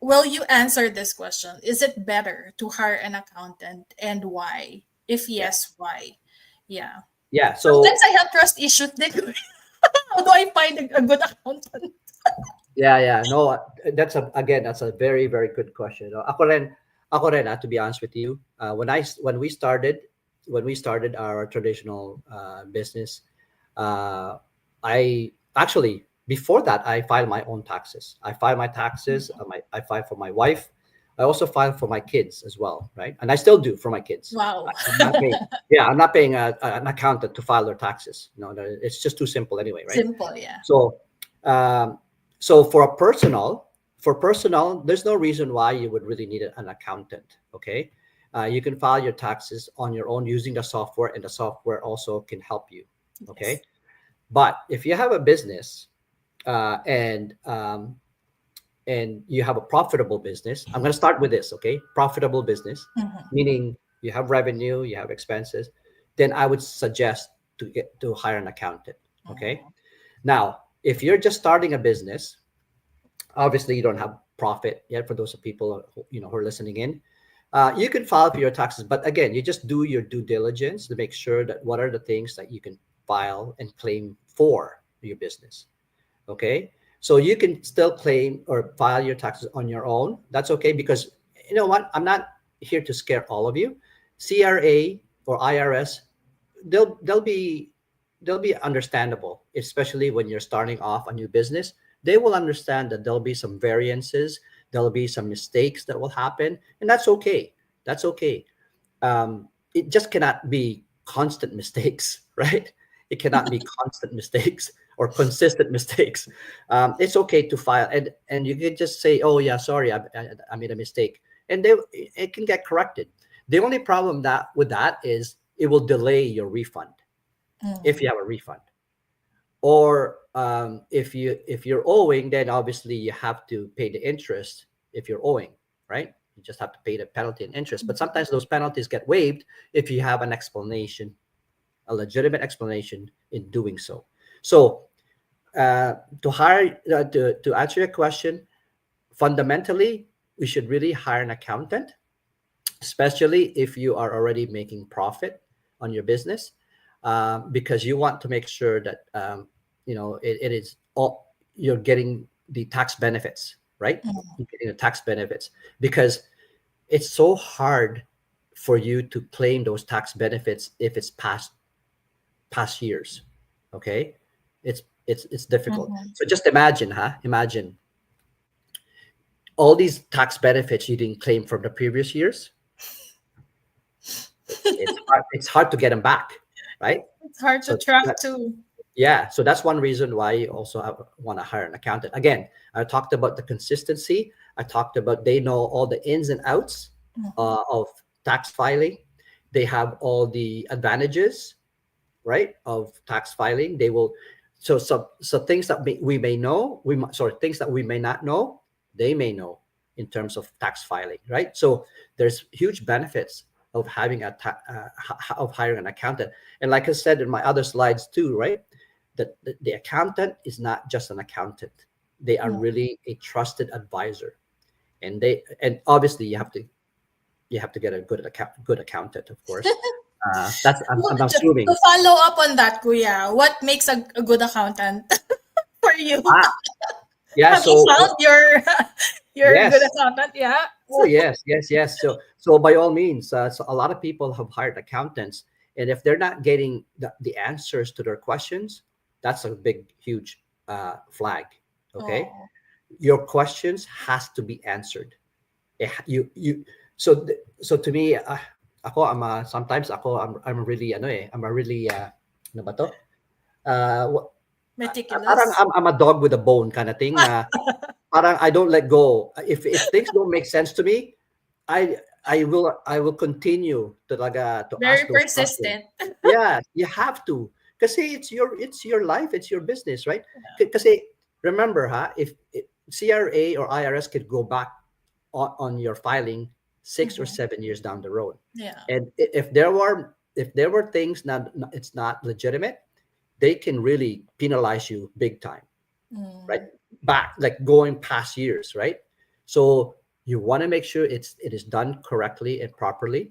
will you answer this question? Is it better to hire an accountant, and why? If yeah, yes, why? Yeah. yeah. Sometimes So I have trust issues. How do I find a good accountant? yeah, yeah. No, that's a very, very good question. No, ako rin, to be honest with you, when we started our traditional business, uh, I actually before that I filed my own taxes. I file my taxes. I file for my wife. I also file for my kids as well, right? And I still do for my kids. Wow. I'm not paying. Yeah, I'm not paying an accountant to file their taxes. No, it's just too simple anyway, right? Simple, yeah. So, um, so for personal, there's no reason why you would really need an accountant. Okay, you can file your taxes on your own using the software, and the software also can help you. Yes. Okay, but if you have a business, and and you have a profitable business, I'm going to start with this, okay? Profitable business, Mhm. meaning you have revenue, you have expenses, then I would suggest to hire an accountant, okay? Mhm. Now, if you're just starting a business, obviously you don't have profit yet. For those of people who are listening in, you can file for your taxes, but again, you just do your due diligence to make sure that what are the things that you can file and claim for your business. Okay, so you can still claim or file your taxes on your own. That's okay, because you know what, I'm not here to scare all of you. CRA or IRS, they'll be they'll be understandable, especially when you're starting off a new business. They will understand that there'll be some variances, there'll be some mistakes that will happen, and that's okay. That's okay. It just cannot be constant mistakes, right? It cannot be constant mistakes or consistent mistakes. It's okay to file, and you can just say, "Oh yeah, sorry, I made a mistake," and it can get corrected. The only problem that with that is it will delay your refund if you Mhm. have a refund, or if you're owing, then obviously you have to pay the interest if you're owing, right? You just have to pay the penalty and interest, but Mhm. sometimes those penalties get waived if you have an explanation, a legitimate explanation in doing so. So to answer your question, fundamentally we should really hire an accountant, especially if you are already making profit on your business, because you want to make sure that it is all, you're getting the tax benefits, right? Mhm. You're getting the tax benefits, because it's so hard for you to claim those tax benefits if it's past years. Okay, it's difficult. Mhm. So just imagine, imagine all these tax benefits you didn't claim from the previous years. It's hard to get them back, right? It's hard to So track that's too. yeah. So that's one reason why you also want to hire an accountant. Again, I talked about the consistency. I talked about they know all the ins and outs Mhm. of tax filing. They have all the advantages, right, of tax filing. They will, so things that we may know, sorry, things that we may not know, they may know in terms of tax filing, right? So there's huge benefits of having of hiring an accountant. And like I said in my other slides too, right, that the accountant is not just an accountant. They are Mhm. really a trusted advisor, and obviously you have to get a good accountant, of course. That's I'm To assuming. follow up on that, Kuya, what makes a good accountant for you? Ah, yeah. Have you So found your your good yes. accountant? Yeah. Oh yes, yes, yes. So by all means, so a lot of people have hired accountants, and if they're not getting the answers to their questions, that's a big, huge flag. Okay, Oh, your questions has to be answered. You. So to me, sometimes I'm really I'm a really ano ba to? Parang meticulous. I'm a dog with a bone kind of thing na parang I don't let go. If things don't make sense to me, I will continue to ask Very those questions. persistent. Yeah, you have to. Kasi it's your life, it's your business, right? Kasi remember, if CRA or IRS could go back on your filing 6 or 7 years down the road, Yeah. and if there were things not it's not legitimate, they can really penalize you big time, right? Mm. Back, like going past years, right? So you want to make sure it is done correctly and properly,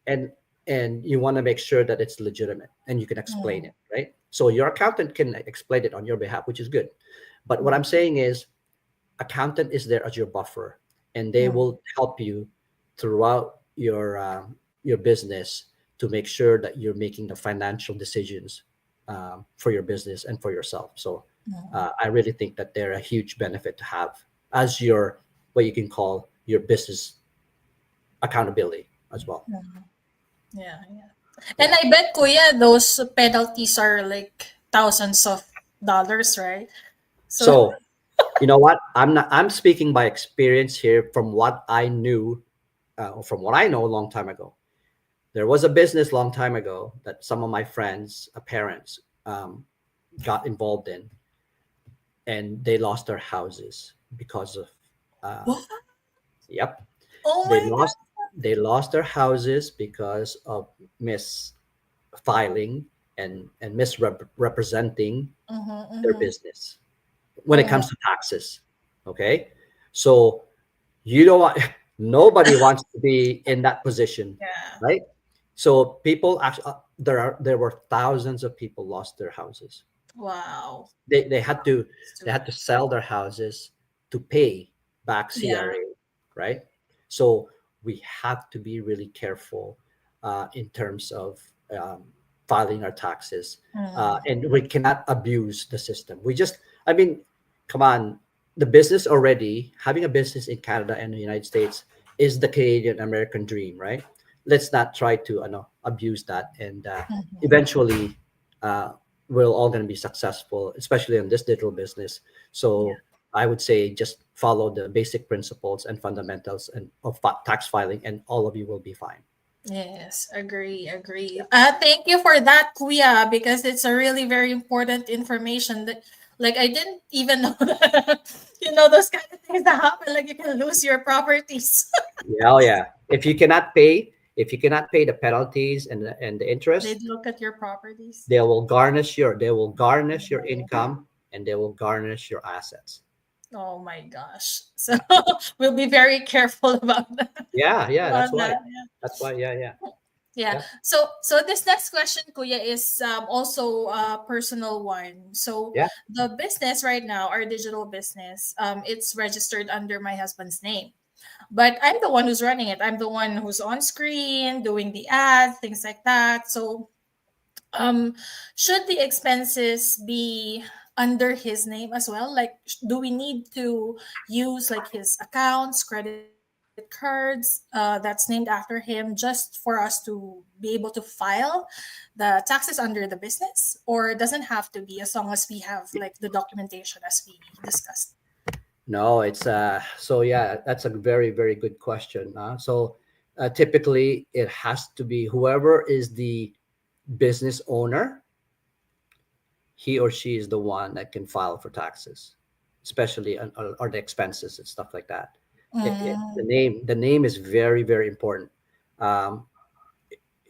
and and you want to make sure that it's legitimate and you can explain Mm. it, right? So your accountant can explain it on your behalf, which is good. But what Mm. I'm saying is, accountant is there as your buffer, and they Mm. will help you throughout your business to make sure that you're making the financial decisions for your business and for yourself. So Mm. I really think that they're a huge benefit to have as your, what you can call your business accountability as well. Mm. Yeah, yeah. And Yeah. I bet, Kuya, those penalties are like thousands of dollars, right? So, So you know what? I'm speaking by experience here from what I knew, or from what I know a long time ago. There was a business long time ago that some of my friends, parents, got involved in, and they lost their houses because of Uh, What? yep, Oh they my lost god. they lost their houses because of misfiling and misrepresenting Mm-hmm, their mm-hmm. business when it Oh my. comes to taxes. Okay, so you don't want nobody wants to be in that position, Yeah. right? So people actually there were thousands of people lost their houses. Wow. They had to It's they too had to bad. sell their houses to pay back Yeah. CRA, right? So we have to be really careful in terms of um, filing our taxes, Mm. and we cannot abuse the system. I mean, come on, the business already having a business in Canada and the United States is the Canadian American dream, right? Let's not try to abuse that, and Mm-hmm. eventually uh, we're all going to be successful, especially in this digital business. Yeah. So I would say just follow the basic principles and fundamentals and of tax filing, and all of you will be fine. Yes, agree, Yeah. agree. Thank you for that, Kuya, because it's a really very important information that, like, I didn't even know that, those kind of things that happen, like you can lose your properties. Yeah, oh yeah. If you cannot pay the penalties and the They'd interest, look at your properties. they will garnish your Oh, income, and they will garnish your assets. oh my gosh. So Yeah. we'll be very careful about that. Yeah, yeah, About that's why. that. That's why, yeah, yeah. Yeah. Yep. So this next question, Kuya, is also a personal one. So Yeah. the business right now, our digital business, it's registered under my husband's name. But I'm the one who's running it. I'm the one who's on screen, doing the ads, things like that. So um should the expenses be under his name as well? Like do we need to use like his accounts, credit cards that's named after him just for us to be able to file the taxes under the business, or it doesn't have to be as long as we have like the documentation as we discussed? No, so yeah, that's a very, very good question. So typically it has to be whoever is the business owner, he or she is the one that can file for taxes, especially or the expenses and stuff like that. The Mm. name is very, very important. Um,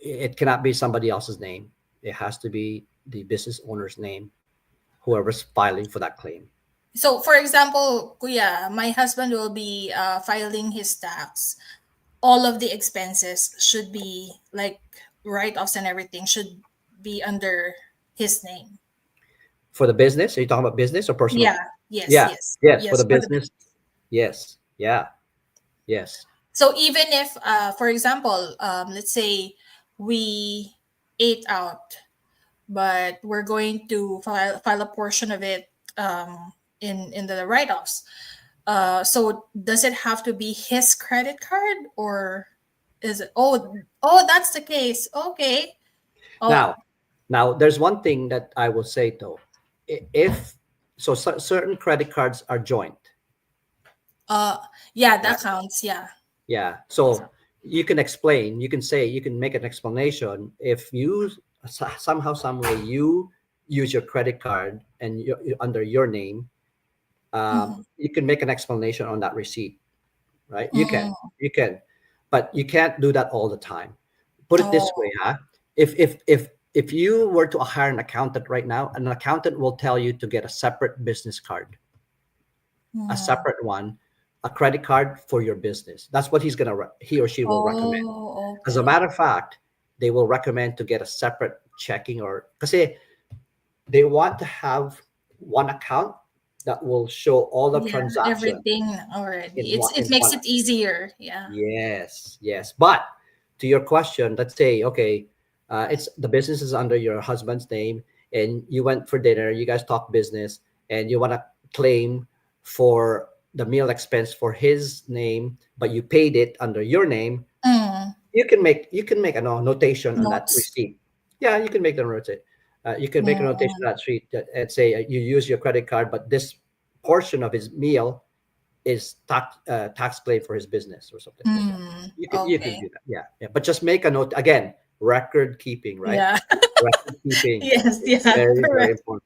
it cannot be somebody else's name. It has to be the business owner's name, whoever's filing for that claim. So, for example, Kuya, my husband will be filing his tax. All of the expenses should be like write-offs and everything should be under his name. For the business, are you talking about business or Yeah. personal? Yes. Yeah, Yes. yes, for Yes. the For the business, business. yes, yeah, yes. So even if, for example, let's say we ate out, but we're going to file a portion of it in the write-offs. So does it have to be his credit card, or is it? Oh, that's the case. Okay. Oh, Now, now there's one thing that I will say though. If so, certain credit cards are joint, uh, yeah, right? that counts. Yeah. Yeah. So, So you can make an explanation if you somehow, some way you use your credit card and under your name, mhm. you can make an explanation on that receipt, right? Mm. You can, but you can't do that all the time. Put it this way, Oh. huh? If you were to hire an accountant right now, an accountant will tell you to get a separate business card, a Mm. separate one, a credit card for your business. That's what he or she will recommend. Oh, As a okay. matter of fact, they will recommend to get a separate checking, or because they want to have one account that will show all the Yeah, transaction everything already. It in makes one. it easier. Yeah. Yes, yes. But to your question, let's say, okay, it's the business is under your husband's name, and you went for dinner, you guys talk business, and you want to claim for the meal expense for his name, but you paid it under your name. Mm. You can make a notation on that Notes. receipt. Yeah, you can make the notate. You can make a notation Mm. on that receipt and say you use your credit card, but this portion of his meal is tax claim for his business or something like that. Mm. You can Okay. do that. Yeah, yeah. But just make a note again. Record keeping, right? Yeah. Record keeping Yes. is Yeah. very, very Correct. important.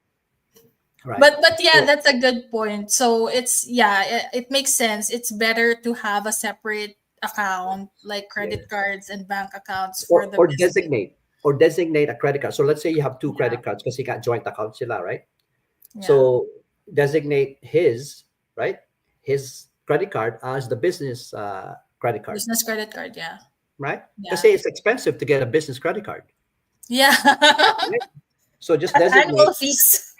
Right. But yeah, So that's a good point. So it's, yeah, it makes sense. It's better to have a separate account like yeah. credit cards and bank accounts for or the or business. designate a credit card. So let's say you have two Yeah. credit cards because you got joint accounts sila, right? Yeah. So designate his, right, his credit card as the business credit card, Business credit card, yeah. right? Because Yeah. it's expensive to get a business credit card, Yeah. right? So just Annual designate, fees.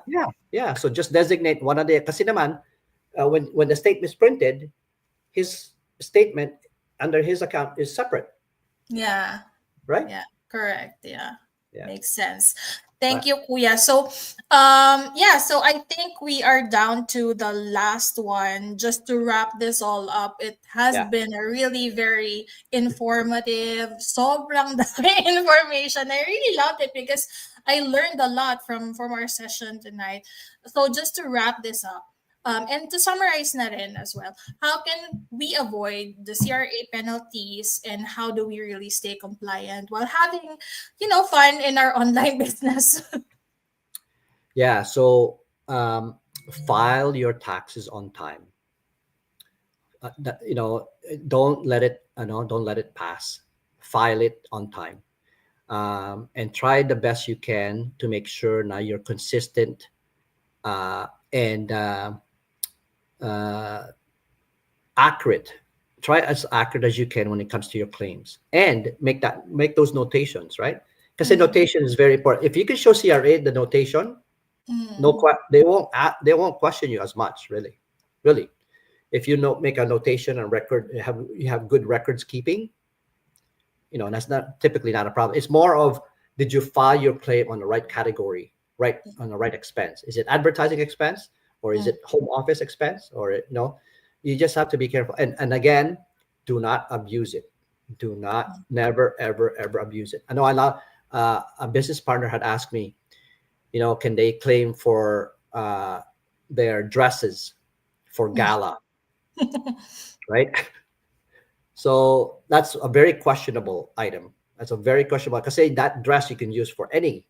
yeah, yeah. So just designate one of the, kasi naman, when the statement is printed, his statement under his account is separate, Yeah. right? Yeah, correct. Yeah. Yeah, Makes sense. Thank right. you, Kuya. So, yeah, so I think we are down to the last one. Just to wrap this all up, it has Yeah. been a really very informative, sobrang dami information. I really loved it because I learned a lot from our session tonight. So just to wrap this up, and to summarize na rin as well, how can we avoid the CRA penalties and how do we really stay compliant while having, fun in our online business? Yeah. So file your taxes on time. Don't let it, don't let it pass. File it on time, and try the best you can to make sure now you're consistent, and uh, accurate. Try as accurate as you can when it comes to your claims, and make those notations, right? Because the Mm, notation is very important. If you can show CRA the notation, mm, they won't question you as much, really, really. If you know, make a notation and record, you have good records keeping, and that's not typically not a problem. It's more of, did you file your claim on the right category, right, on the right expense? Is it advertising expense, or is mm, it home office expense, or you just have to be careful. And again, do not abuse it. Do not, never, ever, ever abuse it. I know a business partner had asked me, can they claim for their dresses for mm. gala, right? So that's a very questionable item. That's a very questionable, because say that dress you can use for any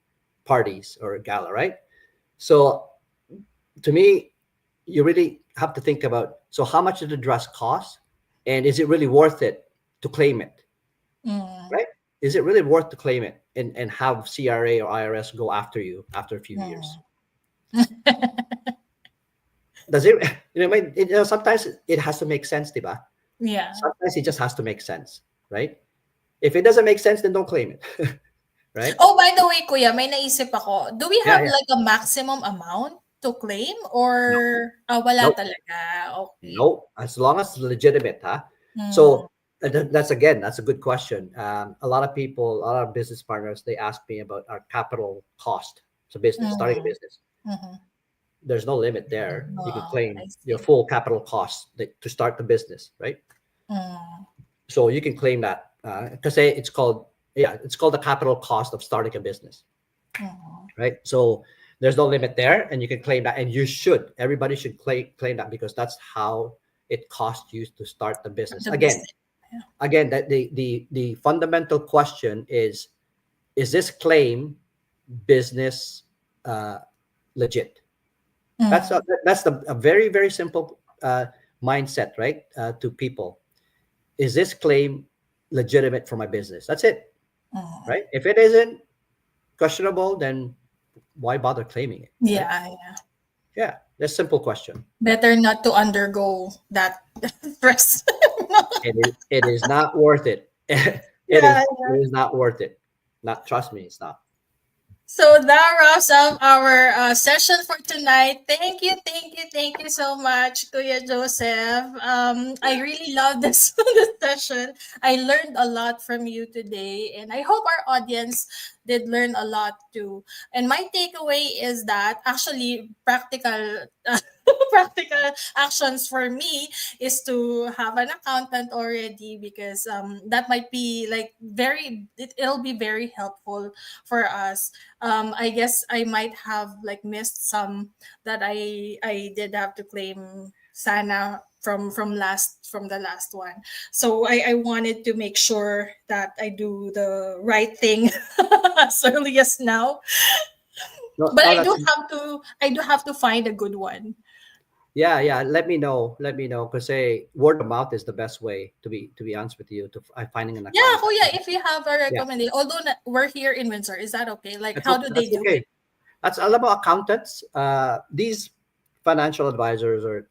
parties or gala, right? So to me, you really have to think about, so how much does the dress cost, and is it really worth it to claim it, Mm, right? Is it really worth to claim it, and have CRA or IRS go after you after a few years? mm. Does it? Sometimes it has to make sense, diba? Yeah. Sometimes it just has to make sense, right? If it doesn't make sense, then don't claim it, right? Oh, by the way, Kuya, may naisip ako. Do we Yeah, have yeah. like a maximum amount to claim or No, wala no, talaga? Okay. no. As long as it's legitimate, huh? Mm, So that's, again, that's a good question. A lot of people, a lot of business partners, they ask me about our capital cost. So business, starting a mm, business, mhm. there's no limit there. You can Oh, claim I your see. full capital cost to start the business, right? Mm, So you can claim that, because it's called, yeah, it's called the capital cost of starting a business, mhm. right? So there's no limit there, and you can claim that, and you should. Everybody should claim that, because that's how it costs you to start the business. The Again, business. Yeah. that the fundamental question is this claim business uh, legit? That's Mm, a very, very simple mindset, right? To people, is this claim legitimate for my business? That's it, mm. right? If it isn't questionable, then why bother claiming it, right? Yeah, yeah. Yeah, that's a simple question. Better not to undergo that stress. It is not worth it. it Yeah, is not worth it. Not, trust me, it's not. so that wraps up our session for tonight. Thank you so much, Kuya Joseph. I Yeah. really love this, this session. I learned a lot from you today, and I hope our audience did learn a lot too. And my takeaway is that actually practical. Practical actions for me is to have an accountant already because that might be like it'll be very helpful for us. I guess I might have like missed some that I did have to claim sana from the last one. So I wanted to make sure that I do the right thing as early as now. No, But no, that's I do have to find a good one. yeah, yeah. Let me know, because say word of mouth is the best way, to be honest with you, to finding an Yeah, accountant. Kuya, if you have a Yeah, recommendation, although we're here in Windsor, is that okay? Like, that's how do okay. they That's do okay. it? That's all about accountants. These financial advisors, or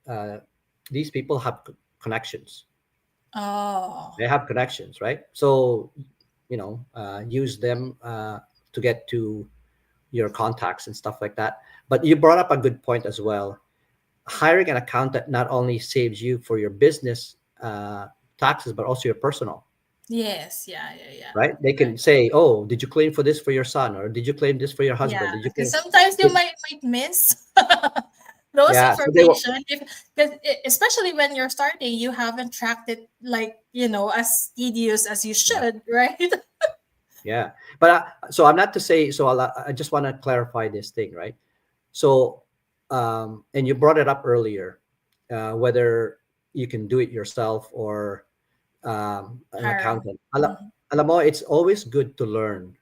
these people have connections. Oh, They have connections, right? So, use them to get to your contacts and stuff like that. But you brought up a good point as well. Hiring an accountant not only saves you for your business taxes, but also your personal, yes, yeah, yeah, yeah. right? They can say, "Oh, did you claim for this for your son, or did you claim this for your husband? Yeah, Did you because claim?" sometimes you might miss those Yeah, so they will. information if because especially when you're starting, you haven't tracked it like as tedious as you Yeah, should, right? yeah. But so I'm not to say. So I just want to clarify this thing, right? So, and you brought it up earlier, whether you can do it yourself or an Haram. accountant. Mhm. Alam mo, it's always good to learn,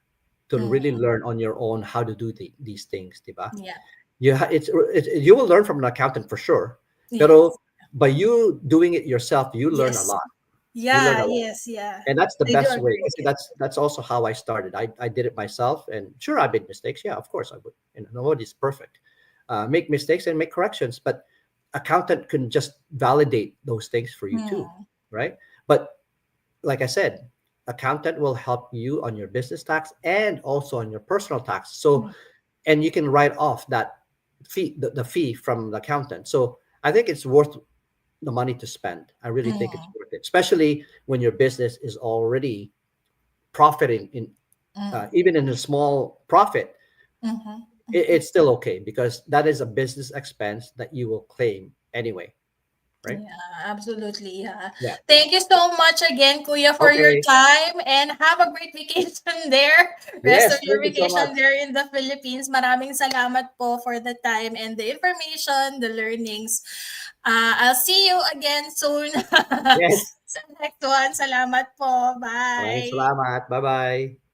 to really Mm, learn on your own how to do these things, diba? yeah. You will learn from an accountant for sure, pero Yes. by you doing it yourself, you learn a Yes. lot. You learn Yeah. a lot. Yes. Yeah. And that's the I do best way. agree. Kasi that's also how I started. I did it myself, and sure, I made mistakes. Yeah, of course I would. And nobody's perfect. Make mistakes and make corrections, but accountant can just validate those things for you too, Mm, right? But like I said, accountant will help you on your business tax and also on your personal tax. So, mm, and you can write off that fee, the fee from the accountant. So I think it's worth the money to spend. I really think it's mm, worth it, especially when your business is already profiting in, mm, even in a small profit. mhm, It's mhm. still okay, because that is a business expense that you will claim anyway, right? Yeah, absolutely. Yeah. Yeah. Thank you so much again, Kuya, for your Okay. time and have a great vacation there. Rest of Yes. your Thank you so much. vacation there in the Philippines. Maraming salamat po for the time and the information, the learnings. I'll see you again soon Yes. sa next one. Salamat po. Maraming Bye. salamat. Bye bye.